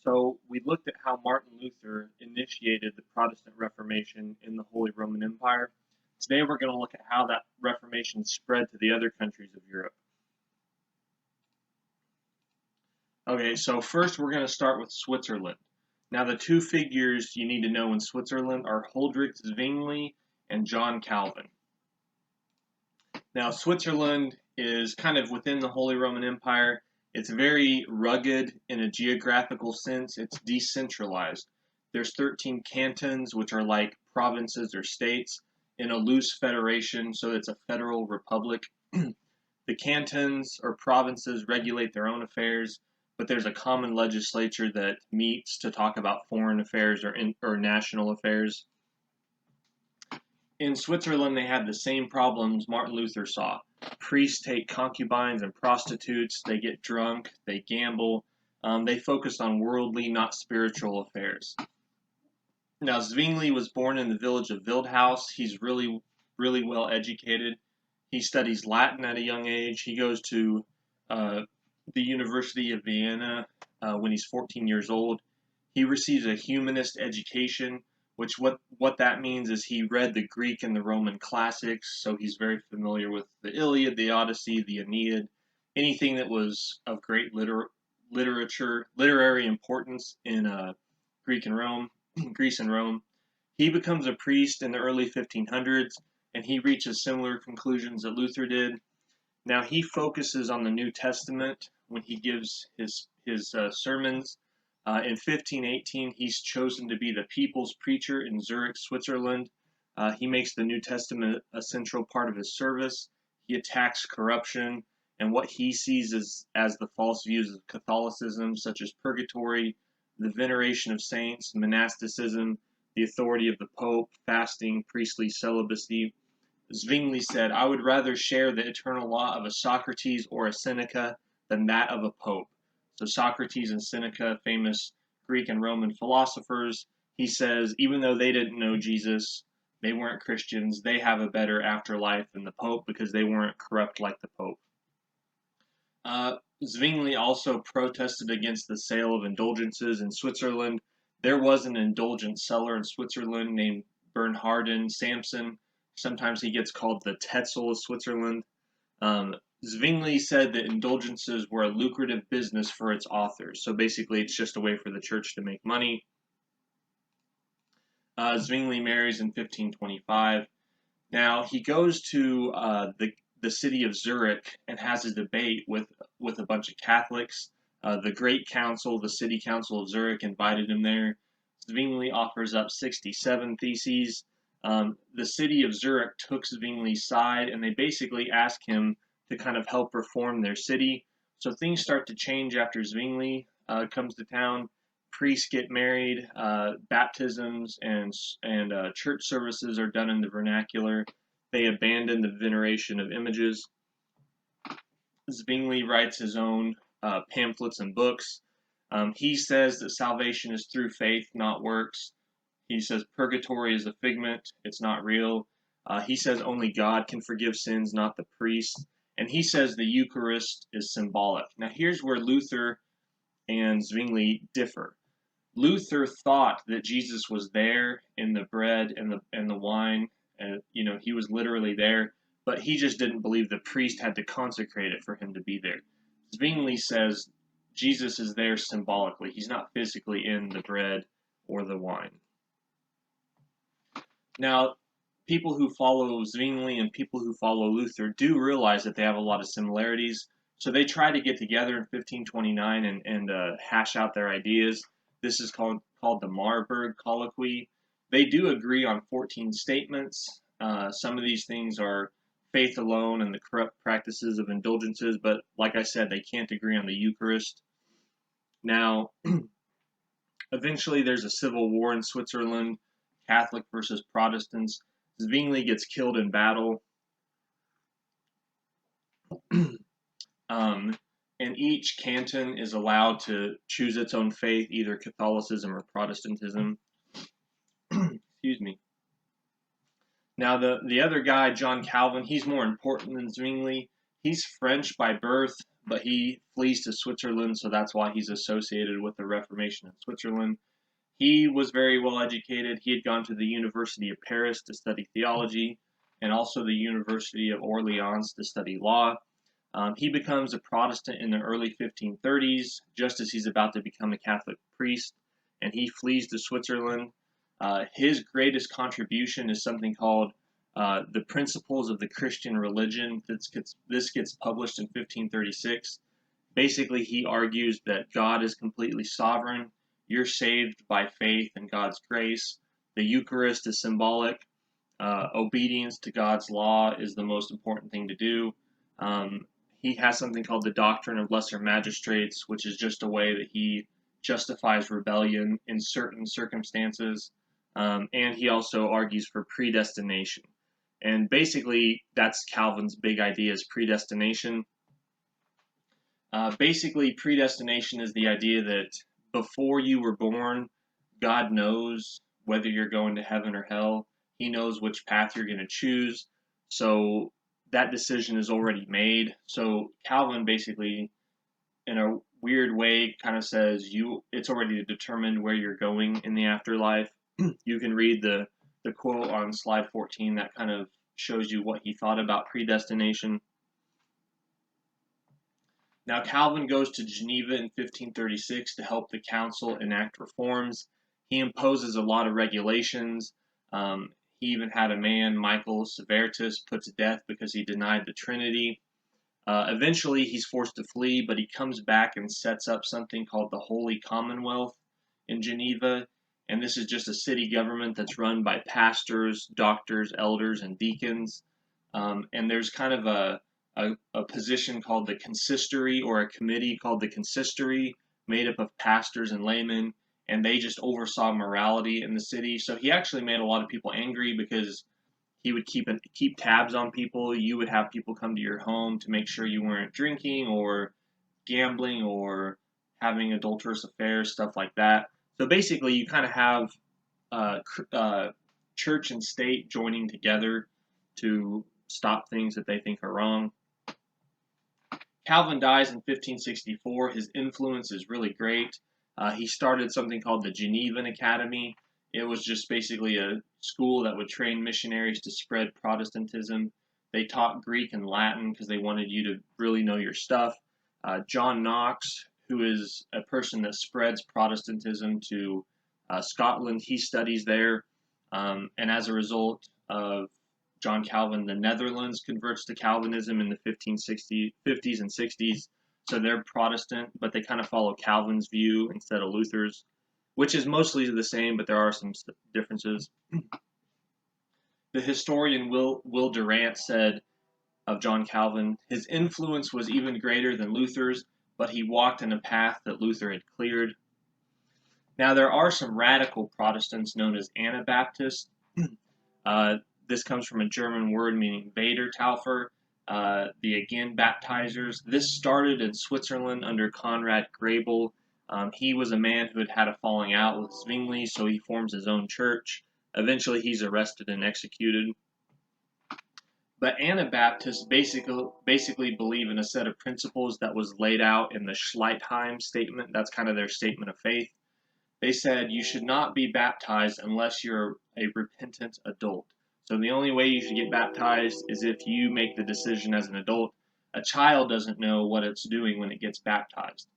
So we looked at how Martin Luther initiated the Protestant Reformation in the Holy Roman Empire. Today we're going to look at how that Reformation spread to the other countries of Europe. Okay, so first we're going to start with Switzerland. Now the two figures you need to know in Switzerland are Huldrych Zwingli and John Calvin. Now Switzerland is kind of within the Holy Roman Empire. It's very rugged in a geographical sense. It's decentralized. There's 13 cantons, which are like provinces or states, in a loose federation, so it's a federal republic. The cantons or provinces regulate their own affairs, but there's a common legislature that meets to talk about foreign affairs or national affairs. In Switzerland, they had the same problems Martin Luther saw. Priests take concubines and prostitutes, they get drunk, they gamble. They focused on worldly, not spiritual affairs. Now, Zwingli was born in the village of Wildhaus. He's really well educated. He studies Latin at a young age. He goes to the University of Vienna when he's 14 years old. He receives a humanist education, which what that means is he read the Greek and the Roman classics, so he's very familiar with the Iliad, the Odyssey, the Aeneid, anything that was of great literary importance in Greece and Rome. He becomes a priest in the early 1500s, and he reaches similar conclusions that Luther did. Now he focuses on the New Testament when he gives his sermons. In 1518, he's chosen to be the people's preacher in Zurich, Switzerland. He makes the New Testament a central part of his service. He attacks corruption and what he sees as the false views of Catholicism, such as purgatory, the veneration of saints, monasticism, the authority of the Pope, fasting, priestly celibacy. Zwingli said, "I would rather share the eternal law of a Socrates or a Seneca than that of a Pope." So Socrates and Seneca, famous Greek and Roman philosophers, he says, even though they didn't know Jesus, they weren't Christians, they have a better afterlife than the Pope because they weren't corrupt like the Pope. Zwingli also protested against the sale of indulgences in Switzerland. There was an indulgent seller in Switzerland named Bernhardin Samson. Sometimes he gets called the Tetzel of Switzerland. Zwingli said that indulgences were a lucrative business for its authors. So basically, it's just a way for the church to make money. Zwingli marries in 1525. Now, he goes to the city of Zurich and has a debate with a bunch of Catholics. The Great Council, the City Council of Zurich, invited him there. Zwingli offers up 67 theses. The city of Zurich took Zwingli's side, and they basically asked him to kind of help reform their city. So things start to change after Zwingli comes to town. Priests get married, baptisms and church services are done in the vernacular. They abandon the veneration of images. Zwingli writes his own pamphlets and books. He says that salvation is through faith, not works. He says purgatory is a figment, it's not real. He says only God can forgive sins, not the priest. And he says the Eucharist is symbolic. Now here's where Luther and Zwingli differ. Luther thought that Jesus was there in the bread and the wine, and he was literally there, but he just didn't believe the priest had to consecrate it for him to be there. Zwingli says Jesus is there symbolically. He's not physically in the bread or the wine. Now, people who follow Zwingli and people who follow Luther do realize that they have a lot of similarities, so they try to get together in 1529 and hash out their ideas. This is called the Marburg Colloquy. They do agree on 14 statements. Some of these things are faith alone and the corrupt practices of indulgences, but like I said, they can't agree on the Eucharist. Now, eventually there's a civil war in Switzerland, Catholic versus Protestants. Zwingli gets killed in battle. And each canton is allowed to choose its own faith, either Catholicism or Protestantism. Excuse me. Now, the other guy, John Calvin, he's more important than Zwingli. He's French by birth, but he flees to Switzerland, so that's why he's associated with the Reformation in Switzerland. He was very well educated. He had gone to the University of Paris to study theology and also the University of Orleans to study law. He becomes a Protestant in the early 1530s, just as he's about to become a Catholic priest, and he flees to Switzerland. His greatest contribution is something called The Principles of the Christian Religion. This gets published in 1536. Basically, he argues that God is completely sovereign. You're saved by faith and God's grace. The Eucharist is symbolic. Obedience to God's law is the most important thing to do. He has something called the doctrine of lesser magistrates, which is just a way that he justifies rebellion in certain circumstances. And he also argues for predestination. And basically, that's Calvin's big idea is predestination. Basically, predestination is the idea that before you were born, God knows whether you're going to heaven or hell. He knows which path you're going to choose. So that decision is already made. So Calvin basically, in a weird way, kind of says it's already determined where you're going in the afterlife. You can read the quote on slide 14 that kind of shows you what he thought about predestination. Now Calvin goes to Geneva in 1536 to help the council enact reforms. He imposes a lot of regulations. He even had a man, Michael Servetus, put to death because he denied the Trinity. Eventually, he's forced to flee, but he comes back and sets up something called the Holy Commonwealth in Geneva. And this is just a city government that's run by pastors, doctors, elders, and deacons. And there's kind of a position called the consistory, or a committee called the consistory, made up of pastors and laymen, and they just oversaw morality in the city. So he actually made a lot of people angry because he would keep tabs on people. You would have people come to your home to make sure you weren't drinking or gambling or having adulterous affairs, stuff like that. So basically, you kind of have church and state joining together to stop things that they think are wrong. Calvin dies in 1564. His influence is really great. He started something called the Genevan Academy. It was just basically a school that would train missionaries to spread Protestantism. They taught Greek and Latin because they wanted you to really know your stuff. John Knox, who is a person that spreads Protestantism to Scotland, he studies there. And as a result of John Calvin, the Netherlands converts to Calvinism in the 50s and 60s. So they're Protestant, but they kind of follow Calvin's view instead of Luther's, which is mostly the same, but there are some differences. The historian Will Durant said of John Calvin, his influence was even greater than Luther's, but he walked in a path that Luther had cleared. Now, there are some radical Protestants known as Anabaptists. This comes from a German word meaning Bedertaufer, the again baptizers. This started in Switzerland under Conrad Grebel. He was a man who had had a falling out with Zwingli, so he forms his own church. Eventually, he's arrested and executed. But Anabaptists basically believe in a set of principles that was laid out in the Schleitheim statement. That's kind of their statement of faith. They said you should not be baptized unless you're a repentant adult. So the only way you should get baptized is if you make the decision as an adult. A child doesn't know what it's doing when it gets baptized.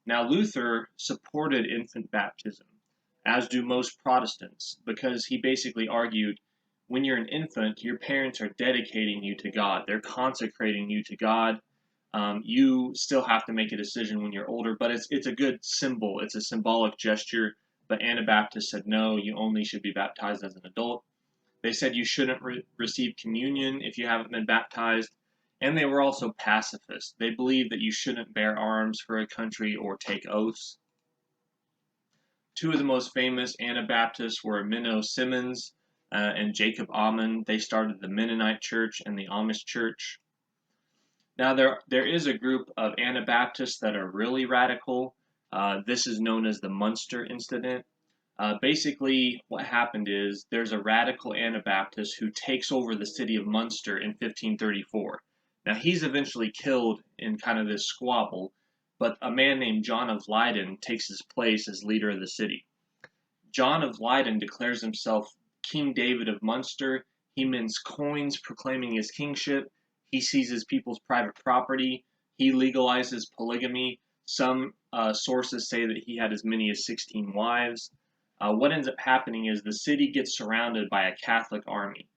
Now, Luther supported infant baptism, as do most Protestants, because he basically argued when you're an infant, your parents are dedicating you to God. They're consecrating you to God. You still have to make a decision when you're older, but it's a good symbol. It's a symbolic gesture. But Anabaptists said, no, you only should be baptized as an adult. They said you shouldn't receive communion if you haven't been baptized. And they were also pacifists. They believed that you shouldn't bear arms for a country or take oaths. Two of the most famous Anabaptists were Minnow Simmons and Jacob Ammon. They started the Mennonite Church and the Amish Church. Now, there is a group of Anabaptists that are really radical. This is known as the Munster Incident. Basically, what happened is there's a radical Anabaptist who takes over the city of Munster in 1534. Now, he's eventually killed in kind of this squabble, but a man named John of Leyden takes his place as leader of the city. John of Leyden declares himself King David of Munster. He mints coins proclaiming his kingship. He seizes people's private property. He legalizes polygamy. Some sources say that he had as many as 16 wives. What ends up happening is the city gets surrounded by a Catholic army,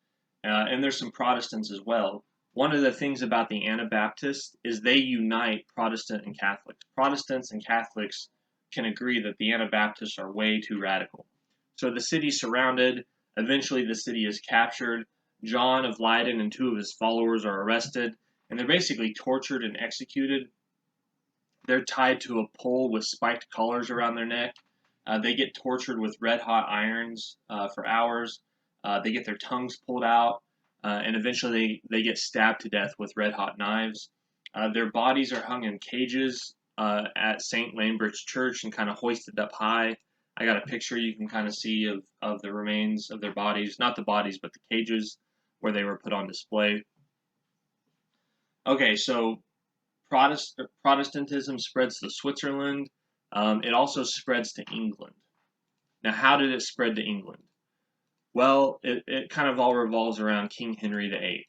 and there's some Protestants as well. One of the things about the Anabaptists is they unite Protestant and Catholics. Protestants and Catholics can agree that the Anabaptists are way too radical. So the city's surrounded. Eventually, the city is captured. John of Leyden and two of his followers are arrested, and they're basically tortured and executed. They're tied to a pole with spiked collars around their neck. They get tortured with red hot irons for hours. They get their tongues pulled out, and eventually they get stabbed to death with red hot knives. Their bodies are hung in cages at St. Lambert's Church and kind of hoisted up high. I got a picture you can kind of see of the remains of their bodies, not the bodies, but the cages where they were put on display. Okay, so Protestantism spreads to Switzerland. It also spreads to England. Now, how did it spread to England? Well, it kind of all revolves around King Henry VIII.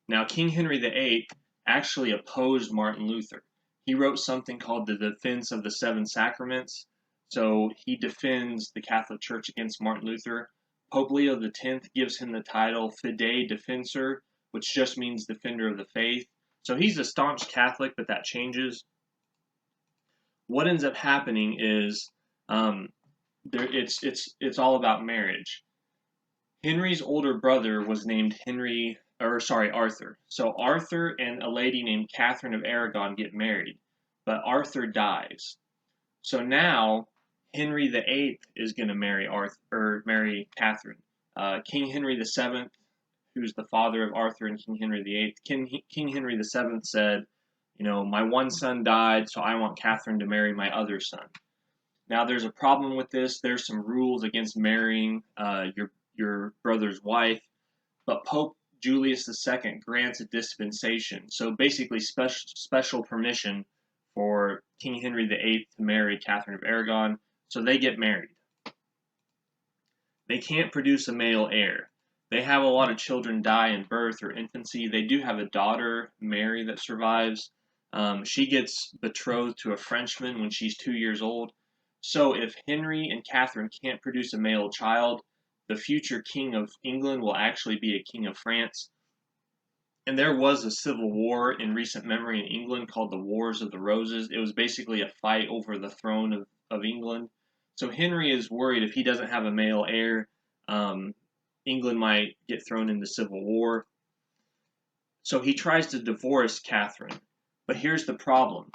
Now, King Henry VIII actually opposed Martin Luther. He wrote something called the Defense of the Seven Sacraments. So he defends the Catholic Church against Martin Luther. Pope Leo X gives him the title Fidei Defensor, which just means defender of the faith. So he's a staunch Catholic, but that changes. What ends up happening is it's all about marriage. Henry's older brother was named Arthur. So Arthur and a lady named Catherine of Aragon get married, but Arthur dies. So now Henry VIII is going to marry Catherine. King Henry VII, who's the father of Arthur and King Henry VIII, King Henry VII said, my one son died, so I want Catherine to marry my other son. Now, there's a problem with this. There's some rules against marrying your brother's wife, but Pope Julius II grants a dispensation. So basically, special permission for King Henry VIII to marry Catherine of Aragon. So they get married. They can't produce a male heir. They have a lot of children die in birth or infancy. They do have a daughter, Mary, that survives. She gets betrothed to a Frenchman when she's 2 years old. So if Henry and Catherine can't produce a male child, the future king of England will actually be a king of France. And there was a civil war in recent memory in England called the Wars of the Roses. It was basically a fight over the throne of England. So Henry is worried if he doesn't have a male heir, England might get thrown into civil war. So he tries to divorce Catherine. But here's the problem.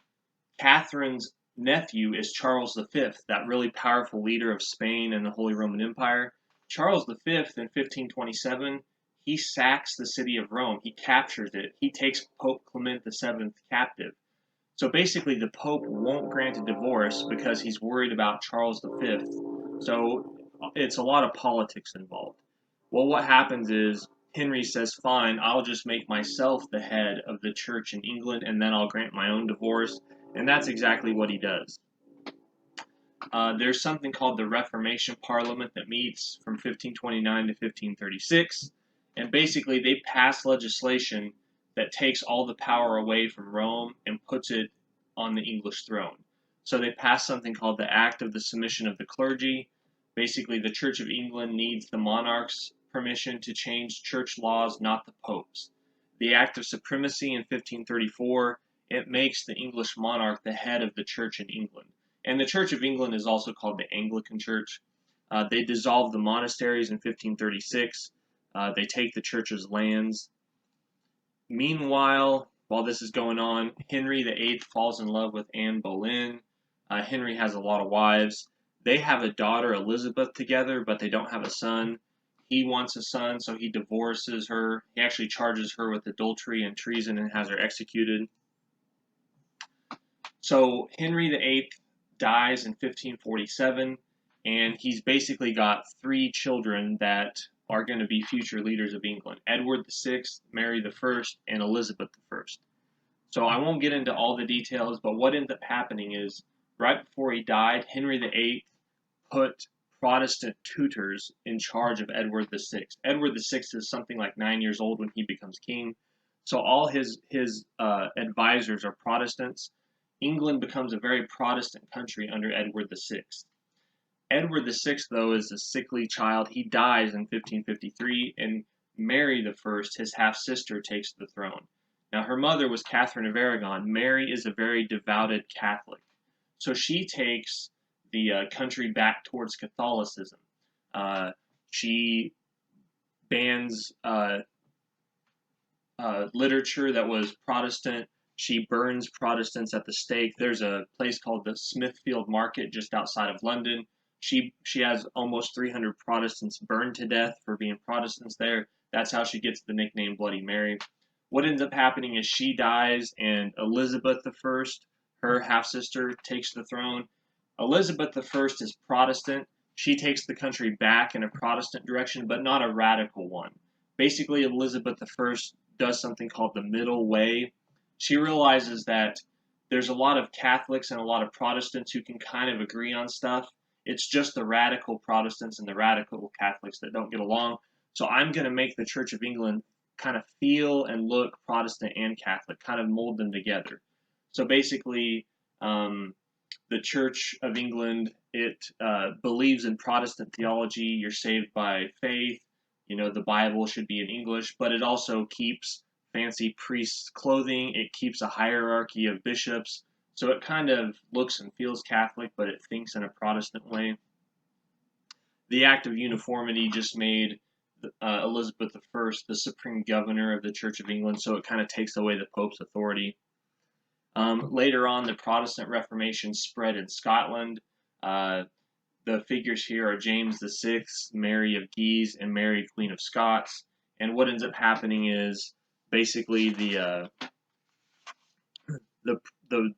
Catherine's nephew is Charles V, that really powerful leader of Spain and the Holy Roman Empire. Charles V in 1527, he sacks the city of Rome. He captures it. He takes Pope Clement VII captive. So basically, the Pope won't grant a divorce because he's worried about Charles V. So it's a lot of politics involved. Well, what happens is Henry says, fine, I'll just make myself the head of the church in England, and then I'll grant my own divorce. And that's exactly what he does. There's something called the Reformation Parliament that meets from 1529 to 1536. And basically, they pass legislation that takes all the power away from Rome and puts it on the English throne. So they pass something called the Act of the Submission of the Clergy. Basically, the Church of England needs the monarch's permission to change church laws, not the Pope's. The Act of Supremacy in 1534, it makes the English monarch the head of the church in England. And the Church of England is also called the Anglican Church. They dissolve the monasteries in 1536. They take the church's lands. Meanwhile, while this is going on, Henry VIII falls in love with Anne Boleyn. Henry has a lot of wives. They have a daughter, Elizabeth, together, but they don't have a son. He wants a son, so he divorces her. He actually charges her with adultery and treason and has her executed. So Henry VIII dies in 1547, and he's basically got 3 children that are going to be future leaders of England: Edward VI, Mary I, and Elizabeth I. So I won't get into all the details, but what ends up happening is right before he died, Henry VIII put Protestant tutors in charge of Edward VI. Edward VI is something like 9 years old when he becomes king, so all his advisors are Protestants. England becomes a very Protestant country under Edward VI. Edward VI, though, is a sickly child. He dies in 1553, and Mary I, his half-sister, takes the throne. Now, her mother was Catherine of Aragon. Mary is a very devoted Catholic. So she takes the country back towards Catholicism. She bans literature that was Protestant. She burns Protestants at the stake. There's a place called the Smithfield Market just outside of London. She has almost 300 Protestants burned to death for being Protestants there. That's how she gets the nickname Bloody Mary. What ends up happening is she dies, and Elizabeth I, her half-sister, takes the throne. Elizabeth I is Protestant. She takes the country back in a Protestant direction, but not a radical one. Basically, Elizabeth I does something called the middle way. She realizes that there's a lot of Catholics and a lot of Protestants who can kind of agree on stuff. It's just the radical Protestants and the radical Catholics that don't get along. So I'm going to make the Church of England kind of feel and look Protestant and Catholic, kind of mold them together. So basically, the Church of England, it believes in Protestant theology. You're saved by faith. You know, the Bible should be in English, but it also keeps fancy priests' clothing. It keeps a hierarchy of bishops. So it kind of looks and feels Catholic, but it thinks in a Protestant way. The Act of Uniformity just made Elizabeth I the supreme governor of the Church of England, so it kind of takes away the Pope's authority. Later on, the Protestant Reformation spread in Scotland. The figures here are James VI, Mary of Guise, and Mary, Queen of Scots. And what ends up happening is basically the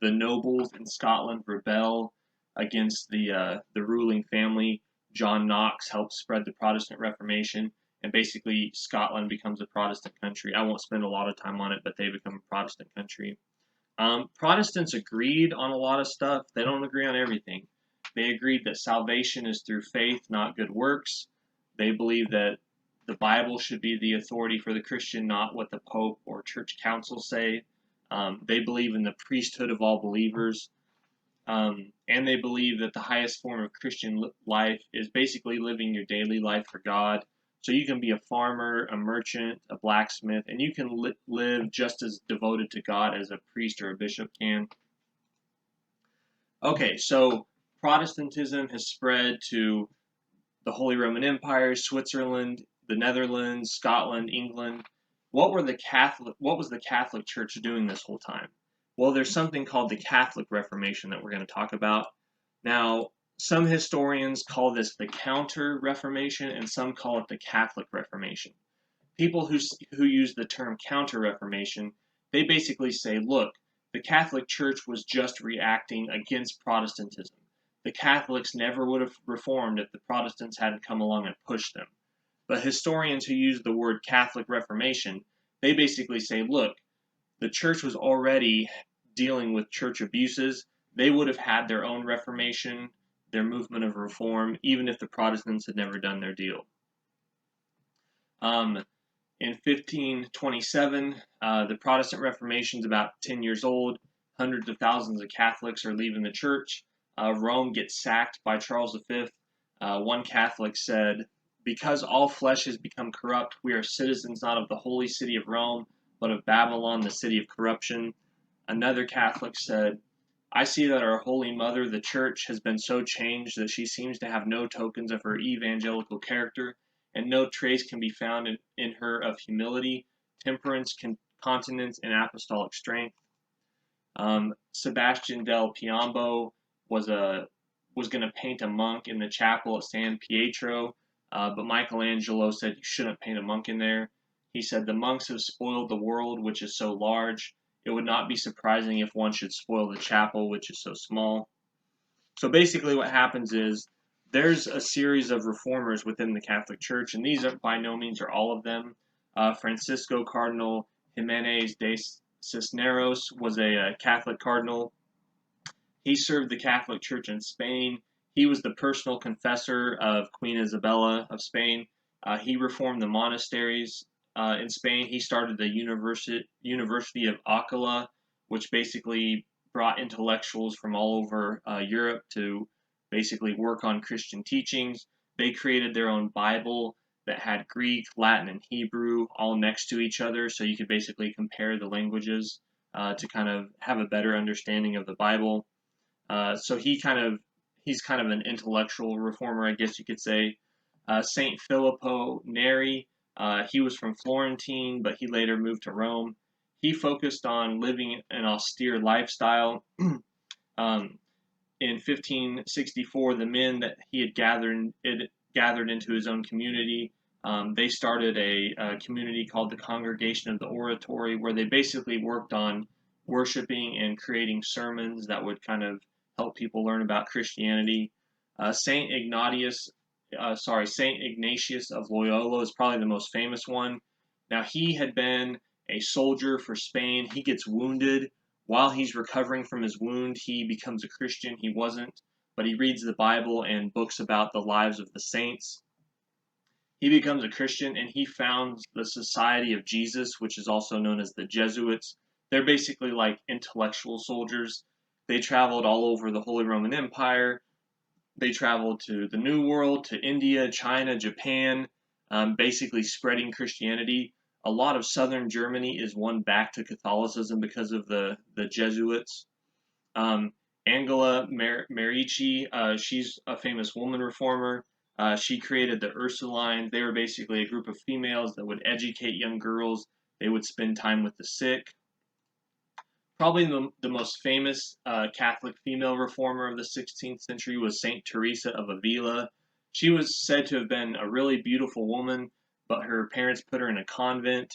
nobles in Scotland rebel against the ruling family. John Knox helps spread the Protestant Reformation, and basically Scotland becomes a Protestant country. I won't spend a lot of time on it, but they become a Protestant country. Protestants agreed on a lot of stuff. They don't agree on everything. They agreed that salvation is through faith, not good works. They believe that the Bible should be the authority for the Christian, not what the Pope or church councils say. They believe in the priesthood of all believers. And they believe that the highest form of Christian life is basically living your daily life for God. So you can be a farmer, a merchant, a blacksmith, and you can live just as devoted to God as a priest or a bishop can. Okay, so Protestantism has spread to the Holy Roman Empire, Switzerland, the Netherlands, Scotland, England. What was the Catholic Church doing this whole time? Well, there's something called the Catholic Reformation that we're going to talk about. Now, some historians call this the Counter-Reformation, and some call it the Catholic Reformation. People who use the term Counter-Reformation, they basically say, look, the Catholic Church was just reacting against Protestantism. The Catholics never would have reformed if the Protestants hadn't come along and pushed them. But historians who use the word Catholic Reformation, they basically say, look, the church was already dealing with church abuses. They would have had their own Reformation, their movement of reform, even if the Protestants had never done their deal. In 1527, the Protestant Reformation is about 10 years old. Hundreds of thousands of Catholics are leaving the church. Rome gets sacked by Charles V. One Catholic said, "Because all flesh has become corrupt, we are citizens not of the holy city of Rome, but of Babylon, the city of corruption." Another Catholic said, "I see that our Holy Mother, the Church, has been so changed that she seems to have no tokens of her evangelical character, and no trace can be found in her of humility, temperance, continence, and apostolic strength." Sebastian del Piombo was going to paint a monk in the chapel at San Pietro, but Michelangelo said you shouldn't paint a monk in there. He said, "The monks have spoiled the world, which is so large. It would not be surprising if one should spoil the chapel, which is so small." So basically what happens is There's a series of reformers within the Catholic Church, and these are by no means are all of them. Francisco Cardinal Jimenez de Cisneros was a Catholic cardinal. He served the Catholic Church in Spain. He was the personal confessor of Queen Isabella of Spain. He reformed the monasteries in Spain. He started the University of Alcala, which basically brought intellectuals from all over Europe to basically work on Christian teachings. They created their own Bible that had Greek, Latin, and Hebrew all next to each other, so you could basically compare the languages to kind of have a better understanding of the Bible. So he's kind of an intellectual reformer, I guess you could say. Saint Filippo Neri, he was from Florentine, but he later moved to Rome. He focused on living an austere lifestyle. um, in 1564, the men that he had gathered into his own community. They started a community called the Congregation of the Oratory, where they basically worked on worshiping and creating sermons that would kind of help people learn about Christianity. Saint Ignatius of Loyola is probably the most famous one. Now he had been a soldier for Spain. He gets wounded. While he's recovering from his wound, he becomes a Christian. He wasn't, but he reads the Bible and books about the lives of the saints. He becomes a Christian and he founds the Society of Jesus, which is also known as the Jesuits. They're basically like intellectual soldiers. They traveled all over the Holy Roman Empire. They traveled to the New World, to India, China, Japan, basically spreading Christianity. A lot of southern Germany is won back to Catholicism because of the Jesuits. Um, Angela Merici, she's a famous woman reformer. She created the Ursulines. They were basically a group of females that would educate young girls. They would spend time with the sick. Probably the most famous Catholic female reformer of the 16th century was Saint Teresa of Avila. She was said to have been a really beautiful woman, but her parents put her in a convent.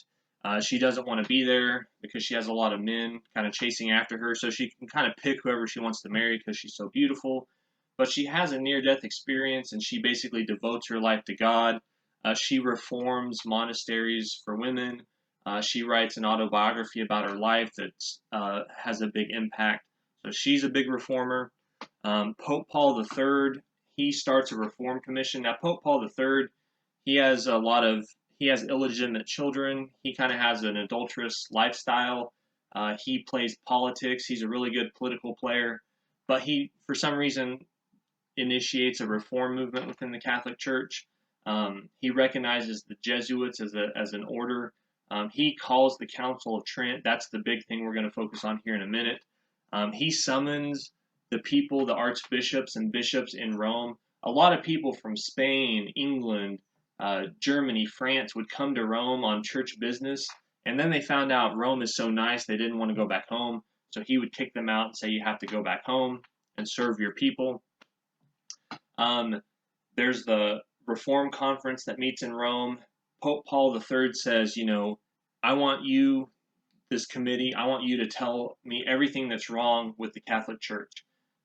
She doesn't want to be there because she has a lot of men kind of chasing after her, so she can kind of pick whoever she wants to marry because she's so beautiful. But she has a near-death experience, and she basically devotes her life to God. She reforms monasteries for women. She writes an autobiography about her life that has a big impact. So she's a big reformer. Pope Paul III, he starts a reform commission. Now, Pope Paul III, he has he has illegitimate children. He kind of has an adulterous lifestyle. He plays politics. He's a really good political player, but he, for some reason, initiates a reform movement within the Catholic Church. He recognizes the Jesuits as an order. He calls the Council of Trent. That's the big thing we're going to focus on here in a minute. He summons the people, the archbishops and bishops in Rome. A lot of people from Spain, England, Germany, France would come to Rome on church business, and then they found out Rome is so nice they didn't want to go back home. So he would kick them out and say, "You have to go back home and serve your people." Um, there's the Reform Conference that meets in Rome. Pope Paul III says, I want you, this committee, I want you to tell me everything that's wrong with the Catholic Church.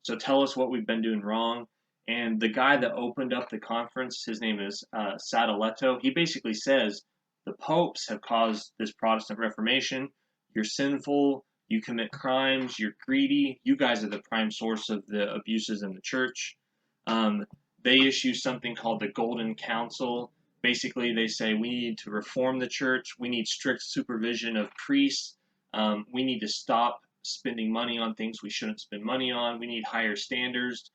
So tell us what we've been doing wrong. And the guy that opened up the conference, his name is Sadoleto, he basically says, the popes have caused this Protestant Reformation. You're sinful. You commit crimes. You're greedy. You guys are the prime source of the abuses in the church. Um, they issue something called the Golden Council. Basically, they say we need to reform the church. We need strict supervision of priests. We need to stop spending money on things we shouldn't spend money on. We need higher standards.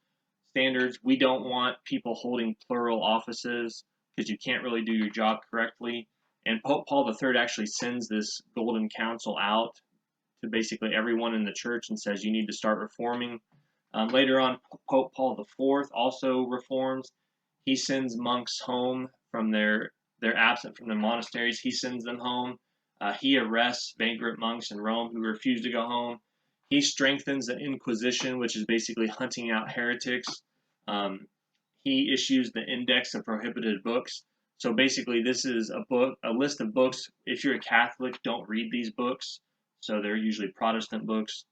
We don't want people holding plural offices because you can't really do your job correctly. And Pope Paul III actually sends this Golden Council out to basically everyone in the church and says you need to start reforming. Later on, Pope Paul IV also reforms. He sends monks home from they're absent from the monasteries. He sends them home. He arrests vagrant monks in Rome who refuse to go home. He strengthens the Inquisition, which is basically hunting out heretics. He issues the Index of Prohibited Books. So basically, this is a list of books. If you're a Catholic, don't read these books. So they're usually Protestant books.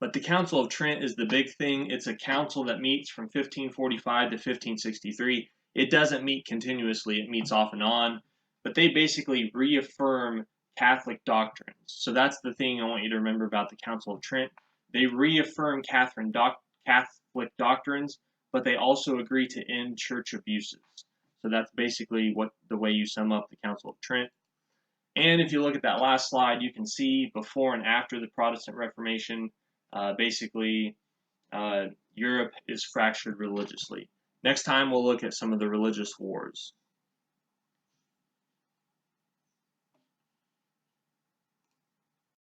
But the Council of Trent is the big thing. It's a council that meets from 1545 to 1563. It doesn't meet continuously, it meets off and on, but they basically reaffirm Catholic doctrines. So that's the thing I want you to remember about the Council of Trent. They reaffirm Catholic doctrines, but they also agree to end church abuses. So that's basically what the way you sum up the Council of Trent. And if you look at that last slide, you can see before and after the Protestant Reformation, basically Europe is fractured religiously. Next time we'll look at some of the religious wars.